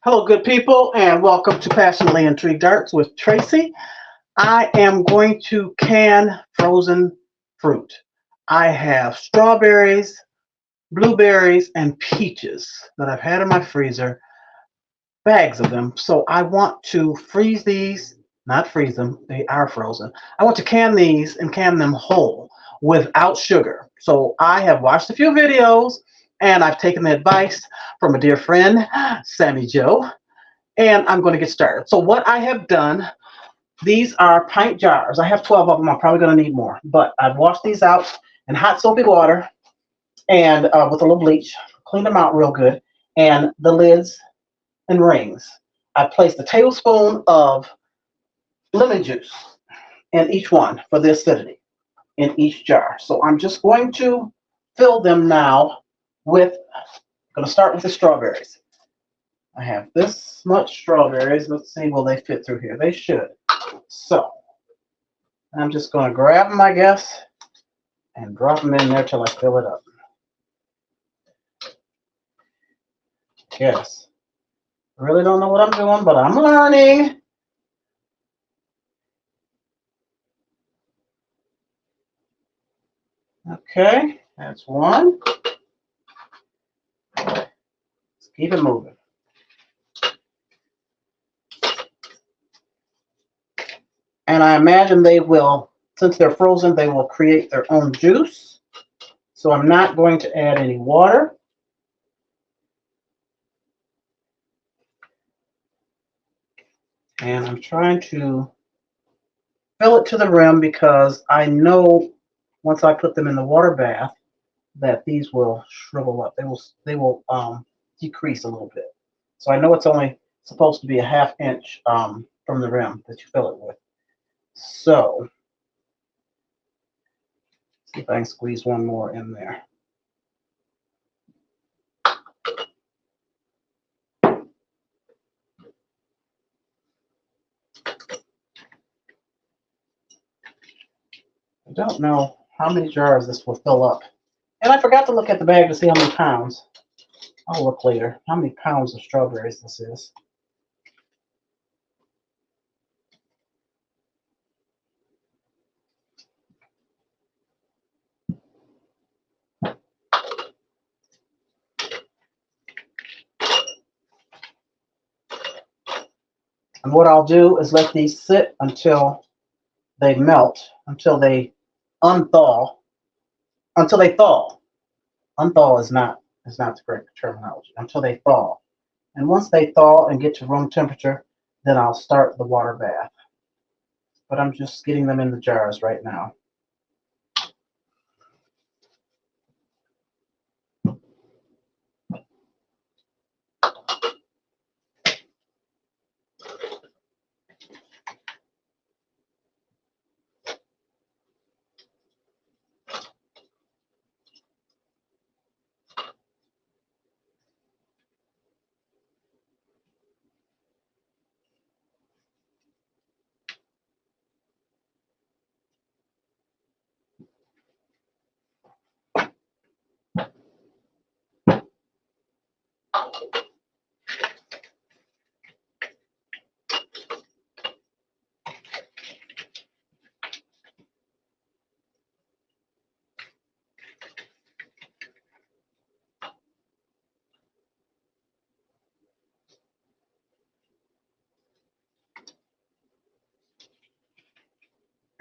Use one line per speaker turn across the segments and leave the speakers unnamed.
Hello, good people, and welcome to Passionately Intrigued Arts with Tracy. I am going to can frozen fruit. I have strawberries, blueberries, and peaches that I've had in my freezer, bags of them. So I want to freeze these, not freeze them, they are frozen. I want to can these and can them whole without sugar. So I have watched a few videos and I've taken the advice from a dear friend, Sammy Joe, and I'm going to get started. So what I have done, these are pint jars. I have 12 of them. I'm probably going to need more, but I've washed these out in hot soapy water and with a little bleach, cleaned them out real good, and the lids and rings. I placed a tablespoon of lemon juice in each one for the acidity in each jar. So I'm just going to fill them now with, I'm going to start with the strawberries. I have this much strawberries. Let's see, will they fit through here? They should. So I'm just going to grab them, I guess, and drop them in there till I fill it up. Yes. Really don't know what I'm doing, but I'm learning. Okay, that's one. Let's keep it moving. And I imagine they will, since they're frozen, they will create their own juice. So I'm not going to add any water. And I'm trying to fill it to the rim because I know once I put them in the water bath that these will shrivel up. They will decrease a little bit. So I know it's only supposed to be a ½ inch from the rim that you fill it with. So see if I can squeeze one more in there. I don't know how many jars this will fill up. And I forgot to look at the bag to see how many pounds. I'll look later how many pounds of strawberries this is. And what I'll do is let these sit until they melt, until they unthaw, until they thaw. Unthaw is not the correct terminology. Until they thaw. And once they thaw and get to room temperature, then I'll start the water bath. But I'm just getting them in the jars right now.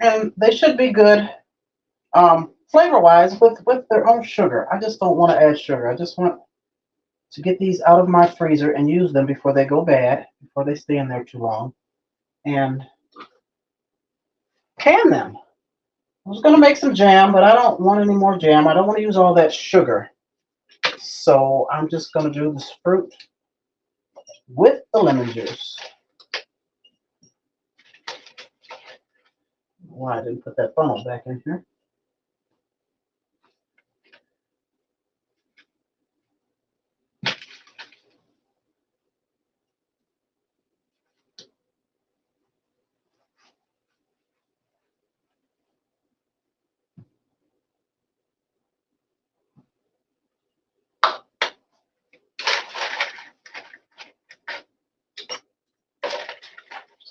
And they should be good flavor-wise with their own sugar. I just don't want to add sugar. I just want to get these out of my freezer and use them before they go bad, before they stay in there too long, and can them. I was going to make some jam, but I don't want any more jam. I don't want to use all that sugar. So I'm just going to do this fruit with the lemon juice. Why I didn't put that funnel back in here.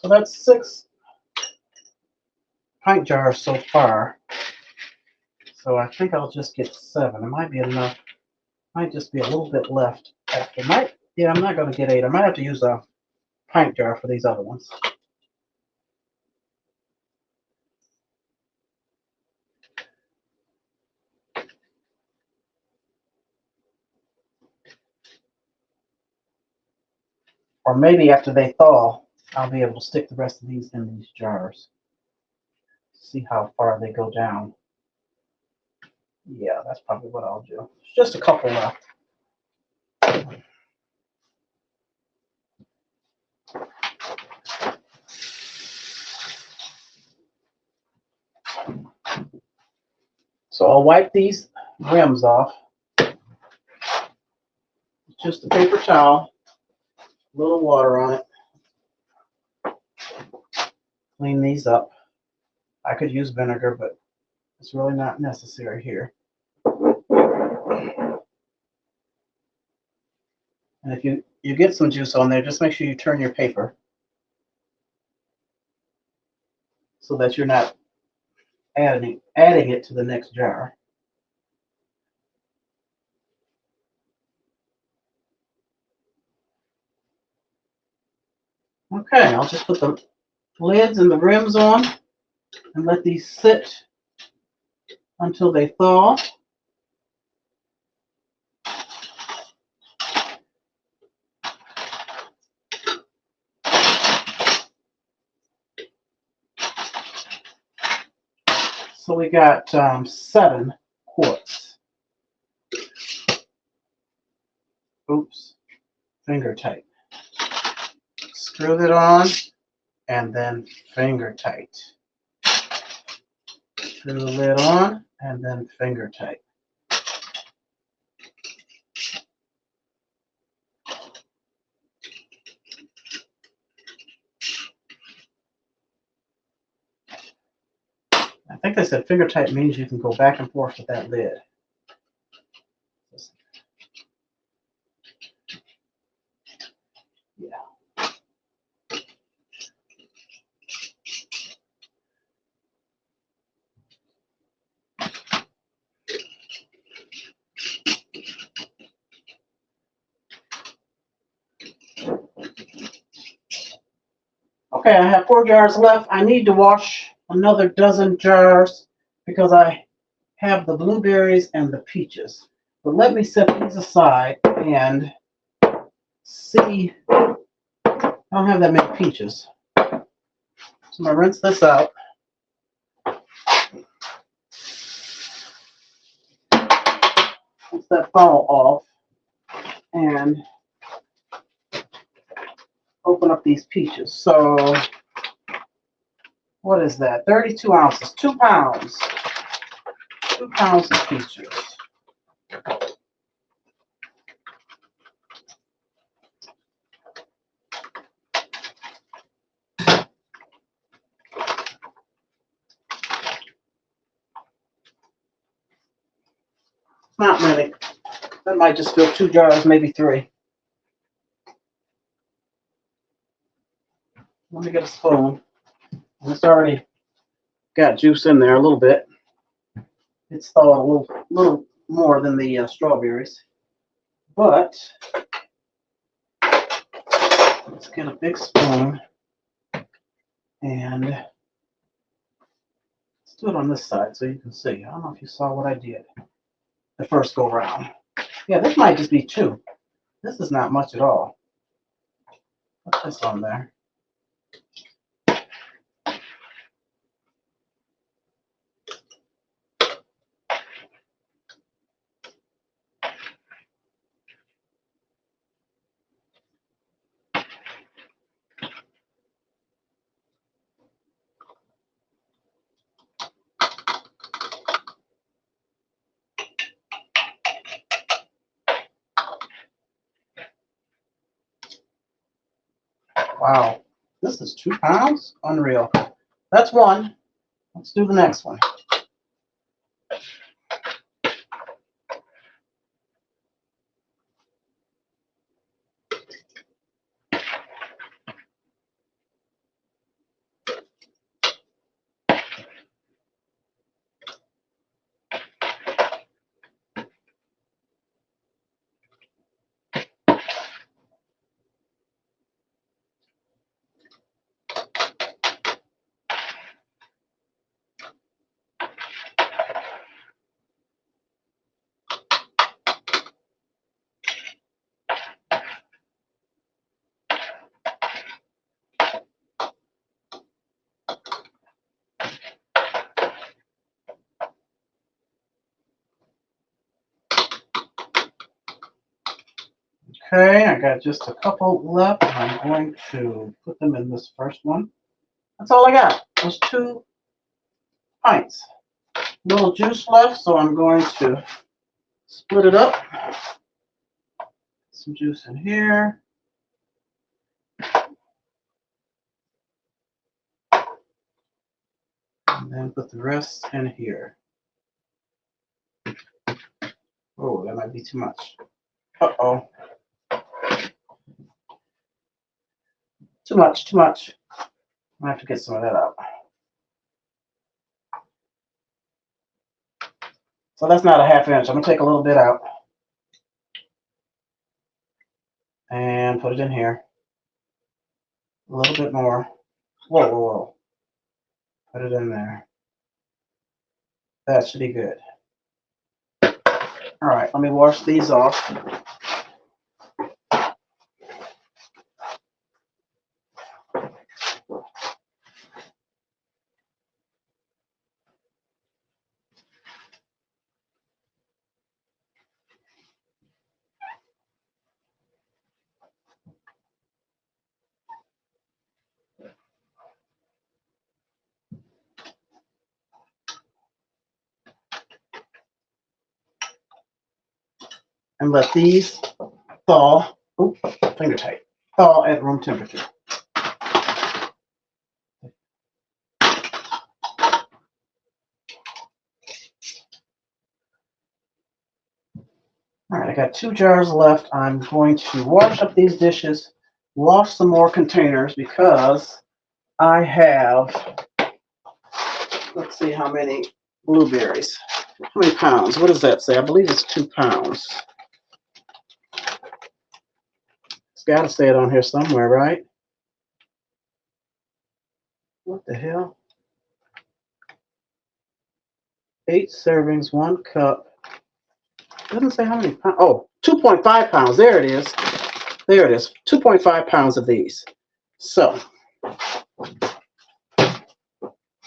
So that's 6 pint jars so far. So I think I'll just get 7. It might be enough. Might just be a little bit left after. Yeah, I'm not going to get 8. I might have to use a pint jar for these other ones. Or maybe after they thaw, I'll be able to stick the rest of these in these jars. See how far they go down. Yeah, that's probably what I'll do. Just a couple left. So I'll wipe these rims off. Just a paper towel, a little water on it. Clean these up. I could use vinegar, but it's really not necessary here. And if you get some juice on there, just make sure you turn your paper so that you're not adding it to the next jar. Okay, I'll just put the lids and the rims on and let these sit until they thaw. So we got 7 quarts. Oops, finger tight. Screw it on and then finger tight. Screw the lid on and then finger tight. I think they said finger tight means you can go back and forth with that lid. Yeah. Okay, I have 4 jars left. I need to wash another dozen jars because I have the blueberries and the peaches. But let me set these aside and see. I don't have that many peaches. So I'm going to rinse this out. Rinse that funnel off and open up these peaches. So what is that? 32 ounces, 2 pounds. 2 pounds of peaches. Not many. That might just fill 2 jars, maybe 3. Let me get a spoon. And it's already got juice in there a little bit. It's thawed a little more than the strawberries. But let's get a big spoon and let's do it on this side so you can see. I don't know if you saw what I did the first go round. Yeah, this might just be 2. This is not much at all. Put this on there. Wow, this is 2 pounds? Unreal. That's one. Let's do the next one. Okay, I got just a couple left. I'm going to put them in this first one. That's all I got. Those 2 pints. Little juice left, so I'm going to split it up. Some juice in here. And then put the rest in here. Oh, that might be too much. Uh-oh. Too much, too much. I have to get some of that out. So that's not a ½ inch. I'm going to take a little bit out and put it in here. A little bit more. Whoa, whoa, whoa. Put it in there. That should be good. All right, let me wash these off. And let these thaw. Oops, finger tight. Thaw at room temperature. All right, I got 2 jars left. I'm going to wash up these dishes, wash some more containers because I have, let's see how many blueberries. How many pounds? What does that say? I believe it's 2 pounds. It's got to say it on here somewhere, right? What the hell? 8 servings, 1 cup. It doesn't say how many pounds. Oh, 2.5 pounds. There it is. There it is. 2.5 pounds of these. So,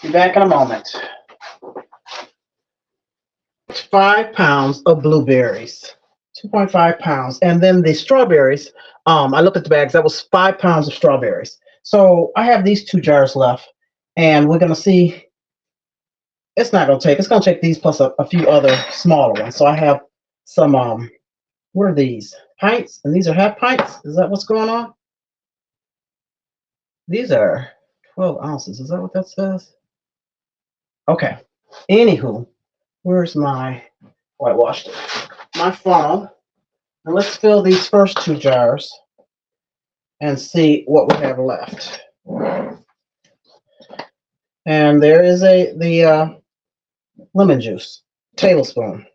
be back in a moment. 5 pounds of blueberries. 2.5 pounds. And then the strawberries, I looked at the bags. That was 5 pounds of strawberries. So I have these 2 jars left. And we're going to see. It's going to take these plus a few other smaller ones. So I have some, what are these? Pints? And these are ½ pints? Is that what's going on? These are 12 ounces. Is that what that says? Okay. Anywho, where's my, oh, I washed it. My funnel. And let's fill these first 2 jars and see what we have left. And there is the lemon juice, tablespoon.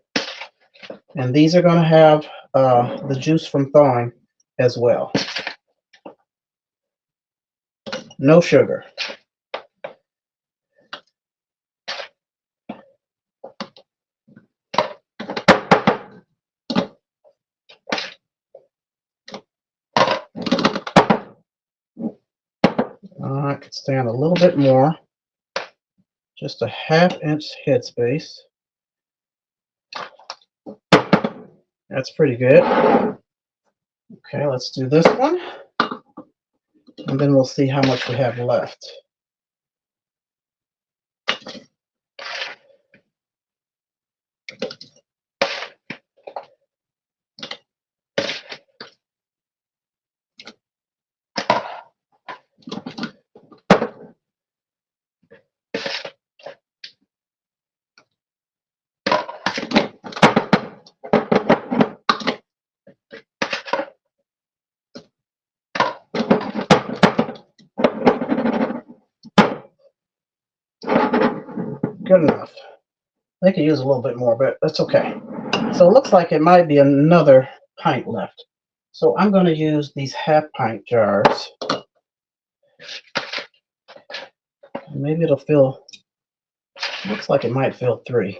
And these are going to have the juice from thawing as well. No sugar. I could stand a little bit more. Just a ½ inch headspace. That's pretty good. Okay, let's do this one. And then we'll see how much we have left. Good enough. They could use a little bit more, but that's okay. So it looks like it might be another pint left. So I'm going to use these ½ pint jars. Maybe it'll fill, looks like it might fill 3.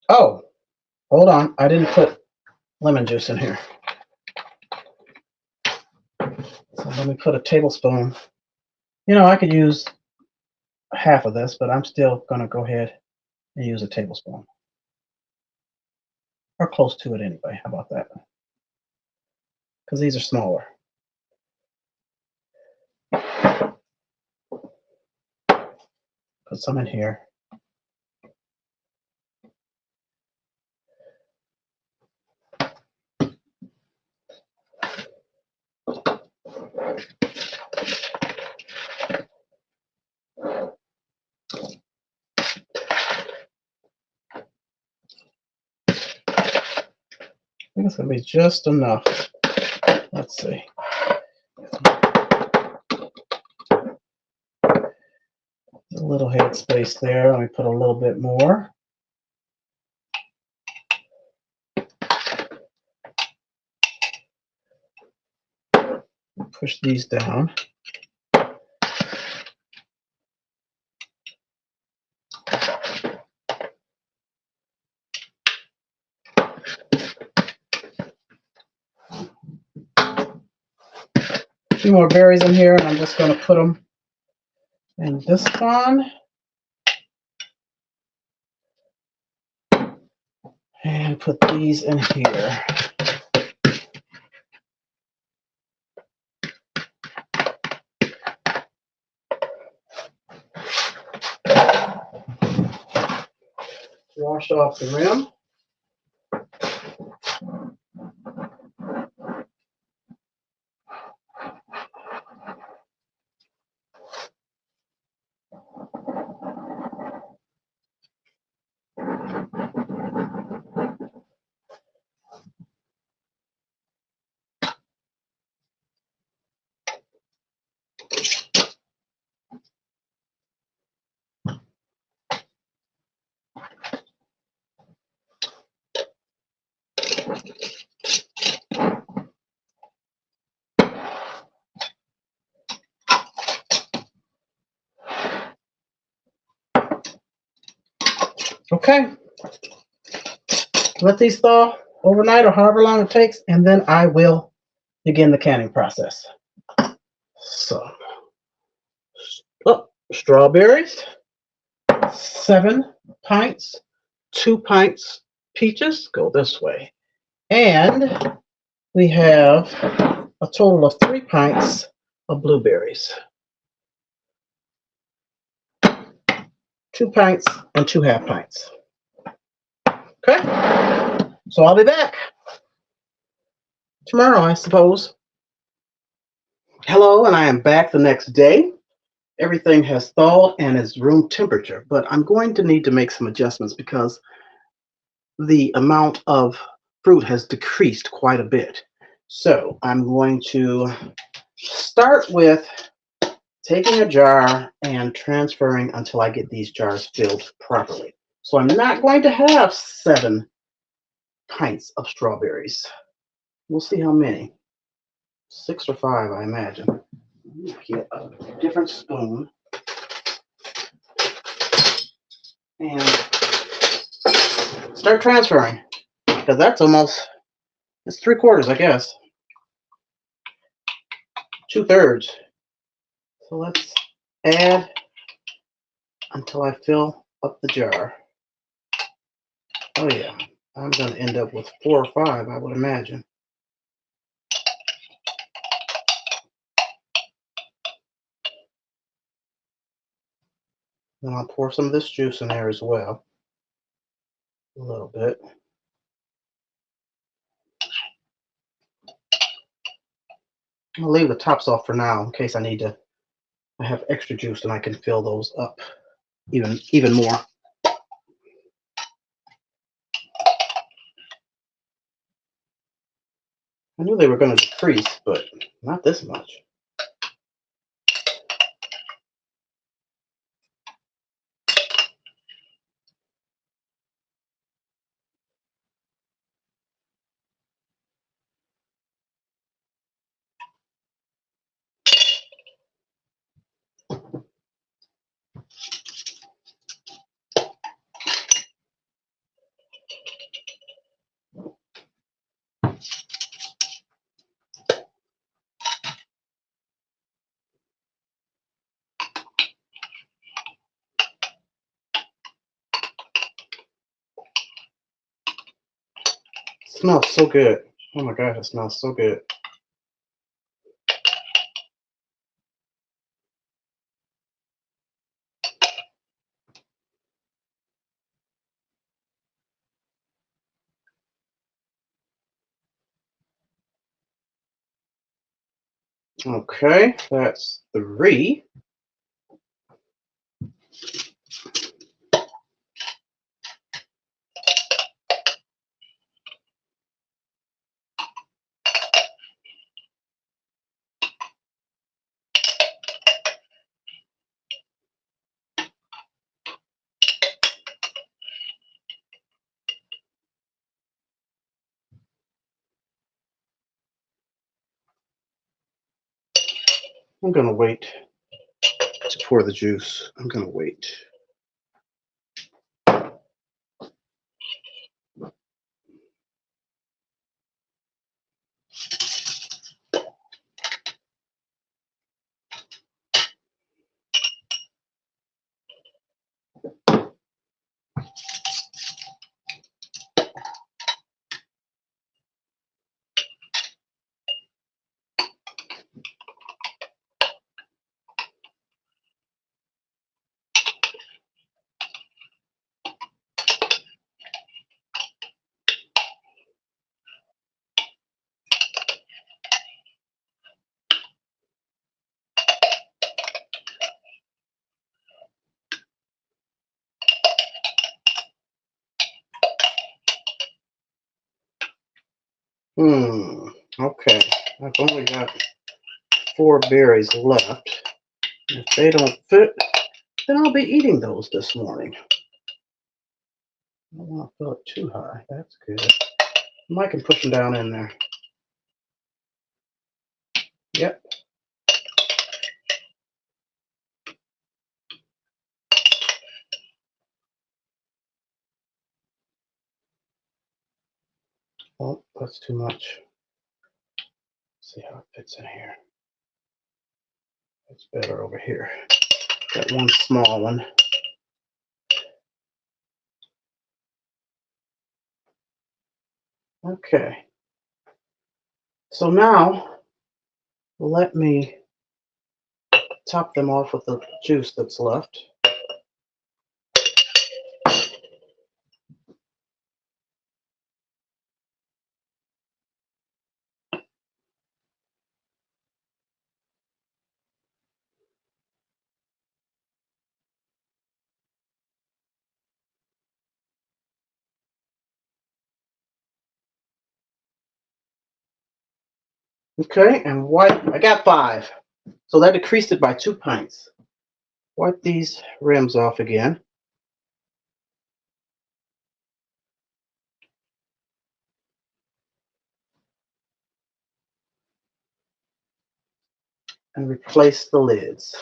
Oh, hold on. I didn't put lemon juice in here. So let me put a tablespoon You know, I could use half of this, but I'm still going to go ahead and use a tablespoon. Or close to it anyway. How about that? Because these are smaller. Put some in here. I think it's going to be just enough. Let's see. A little head space there. Let me put a little bit more. Push these down. A few more berries in here, and I'm just going to put them in this one. And put these in here. Wash off the rim. Okay. Let these thaw overnight or however long it takes, and then I will begin the canning process. So, strawberries, 7 pints, 2 pints peaches, go this way. And we have a total of 3 pints of blueberries. 2 pints and 2 half pints. Okay, so I'll be back tomorrow, I suppose. Hello, and I am back the next day. Everything has thawed and is room temperature, but I'm going to need to make some adjustments because the amount of fruit has decreased quite a bit. So I'm going to start with taking a jar and transferring until I get these jars filled properly. So I'm not going to have 7 pints of strawberries. We'll see how many. 6 or 5, I imagine. Get a different spoon and start transferring, because that's almost, it's 3/4, I guess. 2/3. So let's add until I fill up the jar. Oh yeah, I'm going to end up with 4 or 5, I would imagine. Then I'll pour some of this juice in there as well. A little bit. I'll leave the tops off for now in case I have extra juice and I can fill those up even more. I knew they were going to decrease, but not this much. smells so good. Oh my God, it smells so good. Okay, that's 3. I'm gonna wait to pour the juice. I'm gonna wait. Okay. I've only got 4 berries left. If they don't fit, then I'll be eating those this morning. I don't want to fill it too high. That's good. I can push them down in there. Yep. Oh, that's too much. Let's see how it fits in here. It's better over here. Got one small one. Okay. So now, let me top them off with the juice that's left. Okay, and wipe. I got 5. So that decreased it by 2 pints. Wipe these rims off again. And replace the lids.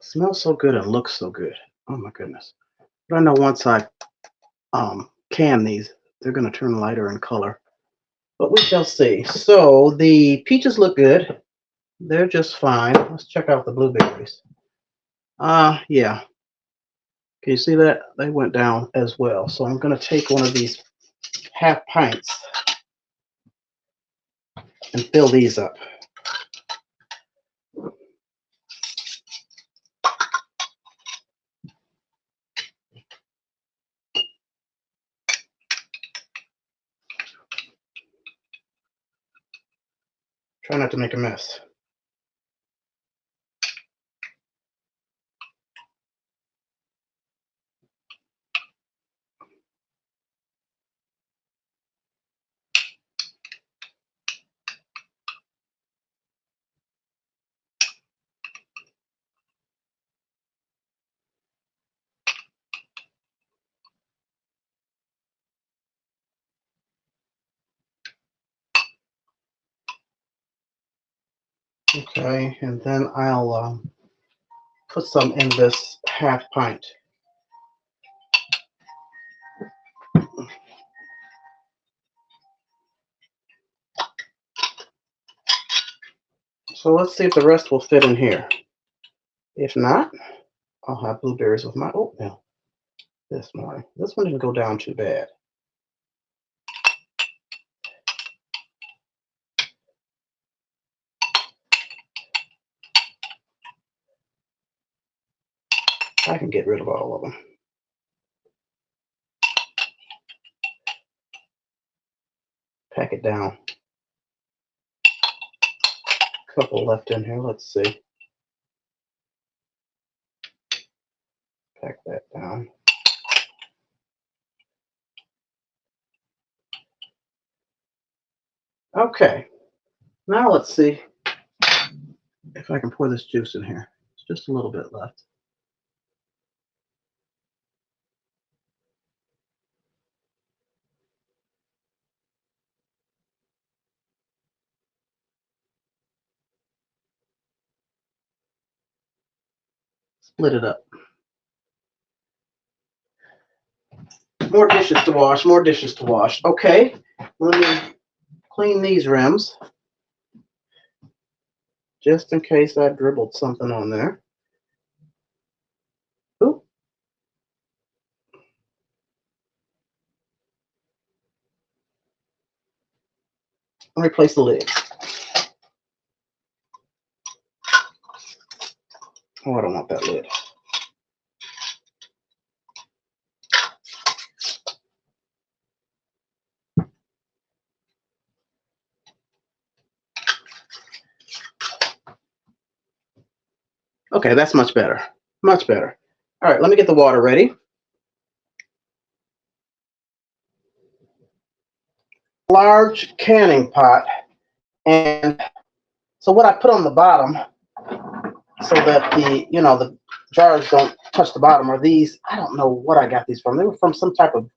Smells so good and looks so good. Oh my goodness. But I know once I can these, they're going to turn lighter in color. But we shall see. So the peaches look good. They're just fine. Let's check out the blueberries. Yeah. Can you see that? They went down as well. So I'm going to take one of these half pints and fill these up. Try not to make a mess. Okay, and then I'll put some in this half pint. So let's see if the rest will fit in here. If not, I'll have blueberries with my oatmeal this morning. This one didn't go down too bad. I can get rid of all of them. Pack it down. A couple left in here. Let's see. Pack that down. Okay. Now let's see if I can pour this juice in here. It's just a little bit left. Split it up. More dishes to wash, more dishes to wash. Okay, let me clean these rims just in case I dribbled something on there. Oop. Let me replace the lid. Oh, I don't want that lid. Okay, that's much better. Much better. All right, let me get the water ready. Large canning pot. And so what I put on the bottom so that the jars don't touch the bottom are these. I don't know what I got these from. They were from some type of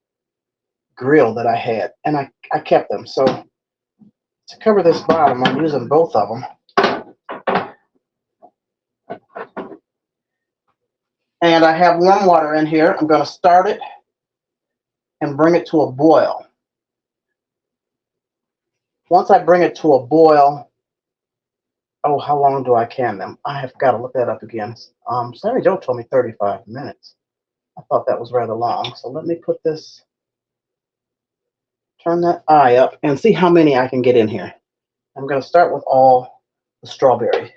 grill that I had, and I kept them. So to cover this bottom, I'm using both of them. And I have warm water in here. I'm going to start it and bring it to a boil. Once I bring it to a boil, oh, how long do I can them? I have got to look that up again. Sammy Joe told me 35 minutes. I thought that was rather long. So let me put this, turn that eye up, and see how many I can get in here. I'm going to start with all the strawberries.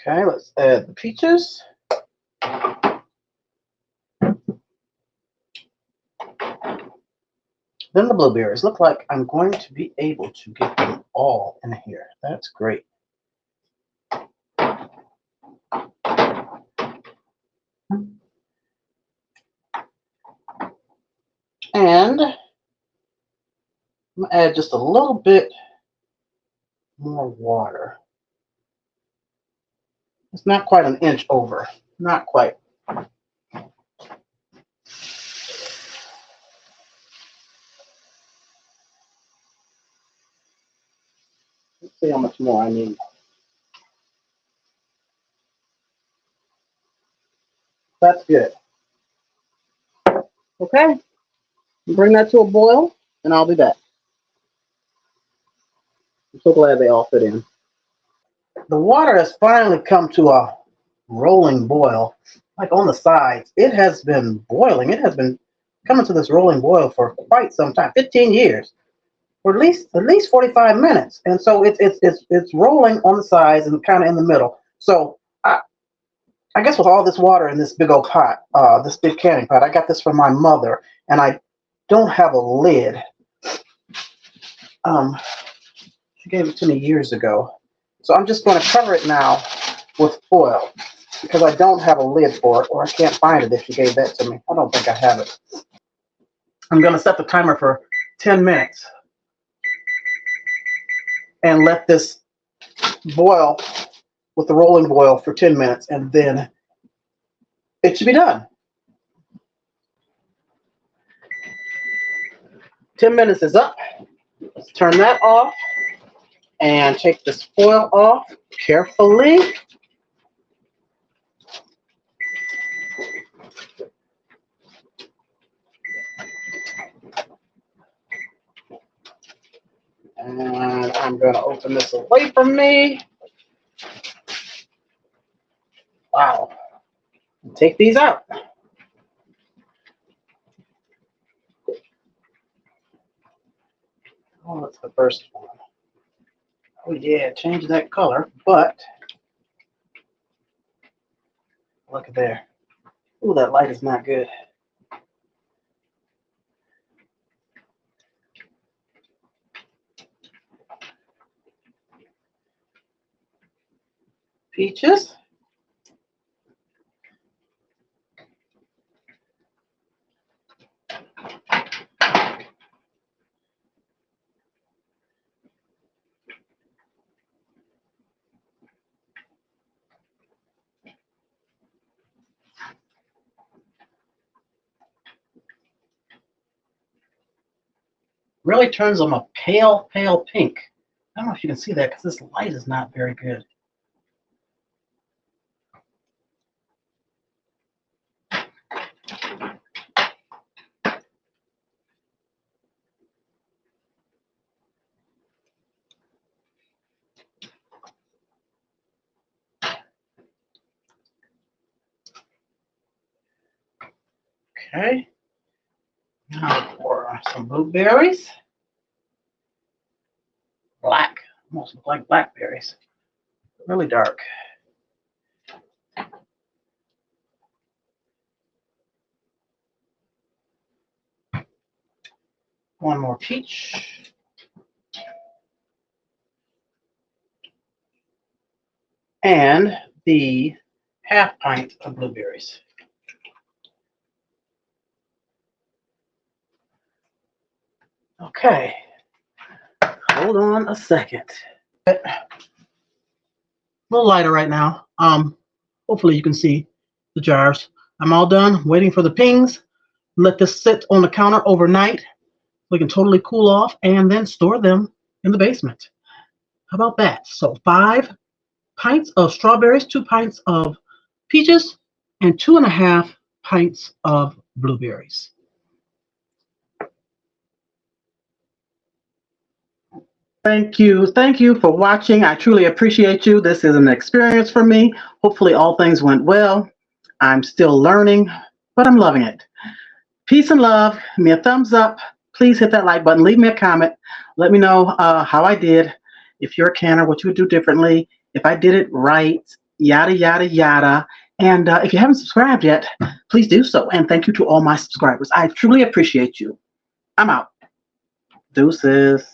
Okay, let's add the peaches. Then the blueberries. Look like I'm going to be able to get them all in here. That's great. And I'm going to add just a little bit more water. It's not quite an inch over. Not quite. Let's see how much more I need. That's good. Okay. Bring that to a boil, and I'll be back. I'm so glad they all fit in. The water has finally come to a rolling boil, like on the sides. It has been boiling. It has been coming to this rolling boil for quite some time, 15 years, or at least 45 minutes. And so it's rolling on the sides and kind of in the middle. So I guess with all this water in this big old pot, this big canning pot, I got this from my mother, and I don't have a lid. She gave it to me years ago. So I'm just going to cover it now with foil because I don't have a lid for it, or I can't find it if she gave that to me. I don't think I have it. I'm going to set the timer for 10 minutes and let this boil with the rolling boil for 10 minutes, and then it should be done. 10 minutes is up. Let's turn that off and take this foil off carefully. And I'm going to open this away from me. Wow. Take these out. Oh, that's the first one. Oh yeah, change that color, but look at there. Oh, that light is not good. Peaches. Really turns them a pale, pale pink. I don't know if you can see that because this light is not very good. Okay. Now pour some blueberries. Black. Almost look like blackberries. Really dark. One more peach. And the half pint of blueberries. Okay. Hold on a second. A little lighter right now. Hopefully you can see the jars. I'm all done waiting for the pings. Let this sit on the counter overnight. We can totally cool off and then store them in the basement. How about that? So 5 pints of strawberries, 2 pints of peaches, and 2.5 pints of blueberries. Thank you for watching. I truly appreciate you. This is an experience for me. Hopefully all things went well. I'm still learning, but I'm loving it. Peace and love. Give me a thumbs up. Please hit that like button. Leave me a comment. Let me know how I did. If you're a canner, what you would do differently. If I did it right, yada, yada, yada. And if you haven't subscribed yet, please do so. And thank you to all my subscribers. I truly appreciate you. I'm out. Deuces.